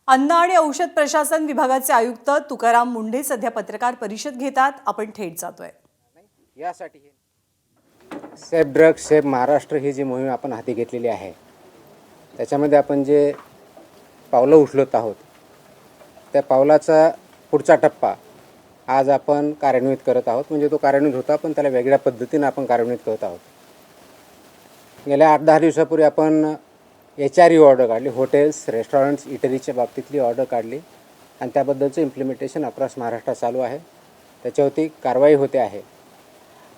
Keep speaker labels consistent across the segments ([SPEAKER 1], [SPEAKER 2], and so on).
[SPEAKER 1] अन्न आणि औषध प्रशासन विभागाचे आयुक्त तुकाराम मुंढे सध्या पत्रकार परिषद घेतात. आपण थेट जातोय
[SPEAKER 2] यासाठी सेफ ड्रग सेफ महाराष्ट्र ही जी मोहीम आपण हाती घेतलेली आहे त्याच्यामध्ये आपण जे पावलं उचलत आहोत त्या पावलाचा पुढचा टप्पा आज आपण कार्यान्वित करत आहोत. म्हणजे तो कार्यान्वित होता पण त्याला वेगळ्या पद्धतीने आपण कार्यान्वित करत आहोत. गेल्या 8-10 दिवसापूर्वी आपण HRE ऑर्डर काढली, हॉटेल्स रेस्टॉरंट्स इटरीच्या बाबतीतली ऑर्डर काढली आणि त्याबद्दलचं इम्प्लिमेंटेशन अक्रॉस महाराष्ट्र चालू आहे. त्याच्यावरती कारवाई होते आहे.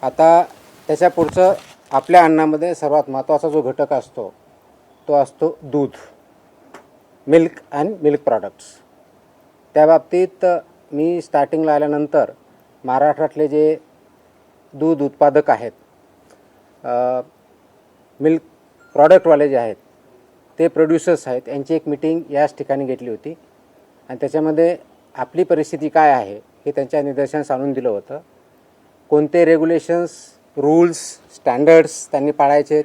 [SPEAKER 2] आता त्याच्या पुढचं आपल्या अन्नामध्ये सर्वात महत्त्वाचा जो घटक असतो तो असतो दूध, मिल्क अँड मिल्क प्रॉडक्ट्स. त्या बाबतीत मी स्टार्टिंगला आल्यानंतर महाराष्ट्रातले जे दूध उत्पादक आहेत, मिल्क प्रॉडक्टवाले जे आहेत, ते प्रोड्युसर्स आहेत, यांची एक मीटिंग याच ठिकाणी घेतली होती आणि त्याच्यामध्ये आपली परिस्थिती काय आहे हे त्यांच्या निदर्शनास आणून दिलं होतं. कोणते रेग्युलेशन्स, रूल्स, स्टँडर्ड्स त्यांनी पाळायचे,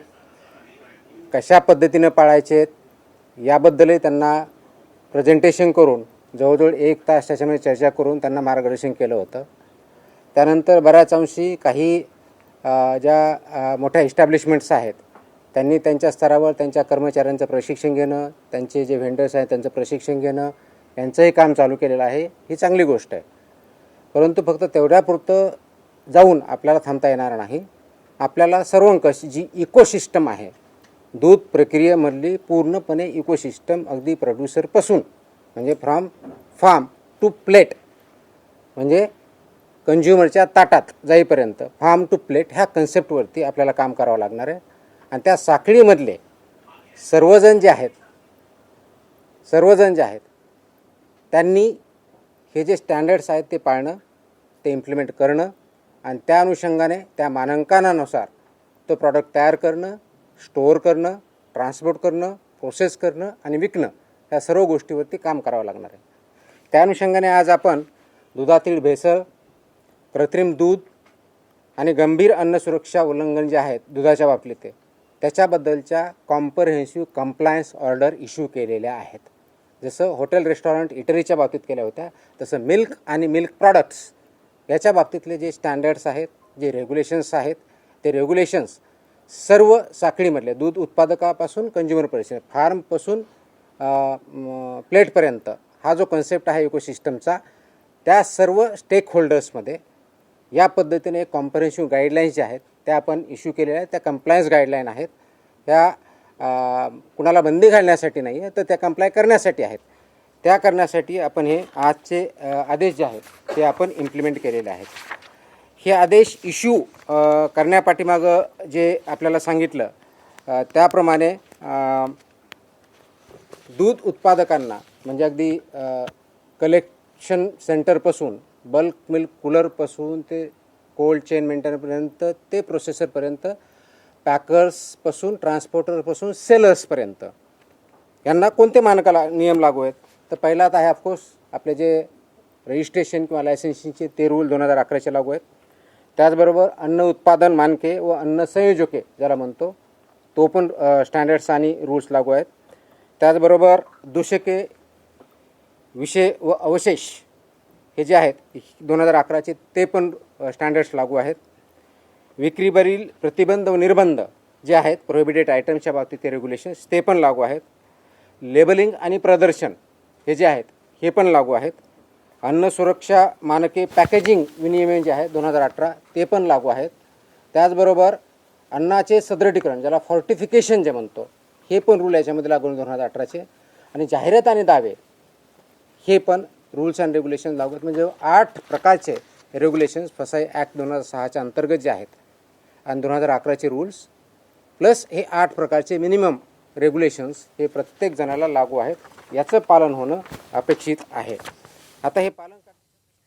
[SPEAKER 2] कशा पद्धतीनं पाळायचे याबद्दलही त्यांना प्रेझेंटेशन करून जवळजवळ 1 तास त्याच्यामध्ये चर्चा करून त्यांना मार्गदर्शन केलं होतं. त्यानंतर बऱ्याच अंशी काही ज्या मोठ्या इस्टॅब्लिशमेंट्स आहेत त्यांनी त्यांच्या स्तरावर त्यांच्या कर्मचाऱ्यांचं प्रशिक्षण घेणं, त्यांचे जे व्हेंडर्स आहेत त्यांचं प्रशिक्षण घेणं यांचंही काम चालू केलेलं आहे. ही चांगली गोष्ट आहे. परंतु फक्त तेवढ्यापुरतं जाऊन आपल्याला थांबता येणार नाही. आपल्याला सर्वंकष जी इकोसिस्टम आहे, दूध प्रक्रियेमधली पूर्णपणे इकोसिस्टम अगदी प्रोड्युसरपासून म्हणजे फ्रॉम फार्म टू प्लेट म्हणजे कंझ्युमरच्या ताटात जाईपर्यंत फार्म टू प्लेट ह्या कन्सेप्टवरती आपल्याला काम करावं लागणार आहे. आणि त्या साखळीमधले सर्वजण जे आहेत त्यांनी हे जे स्टँडर्ड्स आहेत ते पाळणं, ते इम्प्लिमेंट करणं आणि त्या अनुषंगाने त्या मानांकनानुसार तो प्रॉडक्ट तयार करणं, स्टोअर करणं, ट्रान्सपोर्ट करणं, प्रोसेस करणं आणि विकणं ह्या सर्व गोष्टीवरती काम करावं लागणार आहे. त्या अनुषंगाने आज आपण दुधातील भेसळ, कृत्रिम दूध आणि गंभीर अन्न सुरक्षा उल्लंघन जे आहेत दुधाच्या बाबतीत त्याच्याबद्दलच्या कॉम्प्रहेन्सिव्ह कंप्लायन्स ऑर्डर इश्यू केलेल्या आहेत. जसं हॉटेल रेस्टॉरंट इटरीच्या बाबतीत केल्या होत्या तसं मिल्क आणि मिल्क प्रॉडक्ट्स याच्या बाबतीतले जे स्टँडर्ड्स आहेत, जे रेग्युलेशन्स आहेत, ते रेग्युलेशन्स सर्व साखळीमधले दूध उत्पादकापासून कंझ्युमरपर्यंत, फार्मपासून प्लेटपर्यंत हा जो कन्सेप्ट आहे इकोसिस्टमचा, त्या सर्व स्टेक होल्डर्समध्ये या पद्धतीने कॉम्प्रहेन्सिव्ह गाईडलाईन्स ज्या आहेत त्या आपण इश्यू केलेल्या आहेत. त्या कंप्लायन्स गाईडलाईन आहेत. त्या कुणाला बंदी घालण्यासाठी नाही आहे तर त्या कंप्लाय करण्यासाठी आहेत. त्या करण्यासाठी आपण हे आजचे आदेश जे आहेत ते आपण इम्प्लिमेंट केलेले आहेत. हे आदेश इश्यू करण्यापाठीमागं जे आपल्याला सांगितलं त्याप्रमाणे दूध उत्पादकांना म्हणजे अगदी कलेक्शन सेंटरपासून, बल्क मिल्क कूलरपासून ते कोल्ड चेन मेंटेनपर्यंत ते प्रोसेसरपर्यंत, पॅकर्सपासून ट्रान्सपोर्टरपासून सेलर्सपर्यंत यांना कोणते मानकाला नियम लागू आहेत. तर पहिला आता आहे ऑफकोर्स आपले जे रजिस्ट्रेशन किंवा लायसन्सिंगचे ते रूल 2011चे लागू आहेत. त्याचबरोबर अन्न उत्पादन मानके व अन्न संयोजके ज्याला म्हणतो तो पण स्टँडर्ड्स आणि रूल्स लागू आहेत. त्याचबरोबर दूषके, विषय व अवशेष हे जे आहेत 2011चे ते पण स्टँडर्ड्स लागू आहेत. विक्रीवरील प्रतिबंध व निर्बंध जे आहेत प्रोहिबिटेड आयटम्सच्या बाबतीत ते रेग्युलेशन्स ते पण लागू आहेत. लेबलिंग आणि प्रदर्शन हे जे आहेत हे पण लागू आहेत. अन्न सुरक्षा मानके पॅकेजिंग विनियमन जे आहे 2018 ते पण लागू आहेत. त्याचबरोबर अन्नाचे सदृढीकरण ज्याला फॉर्टिफिकेशन जे म्हणतो हे पण रूल याच्यामध्ये लागू 2018चे. आणि जाहिरात आणि दावे हे पण रूल्स अँड रेग्युलेशन लागू आहेत. म्हणजे 8 प्रकारचे रेग्युलेशन्स फसाई ॲक्ट 2006च्या अंतर्गत जे आहेत आणि 2011चे रूल्स प्लस हे 8 प्रकारचे मिनिमम रेग्युलेशन्स हे प्रत्येक जणाला लागू आहेत. याचं पालन होणं अपेक्षित आहे. आता हे पालन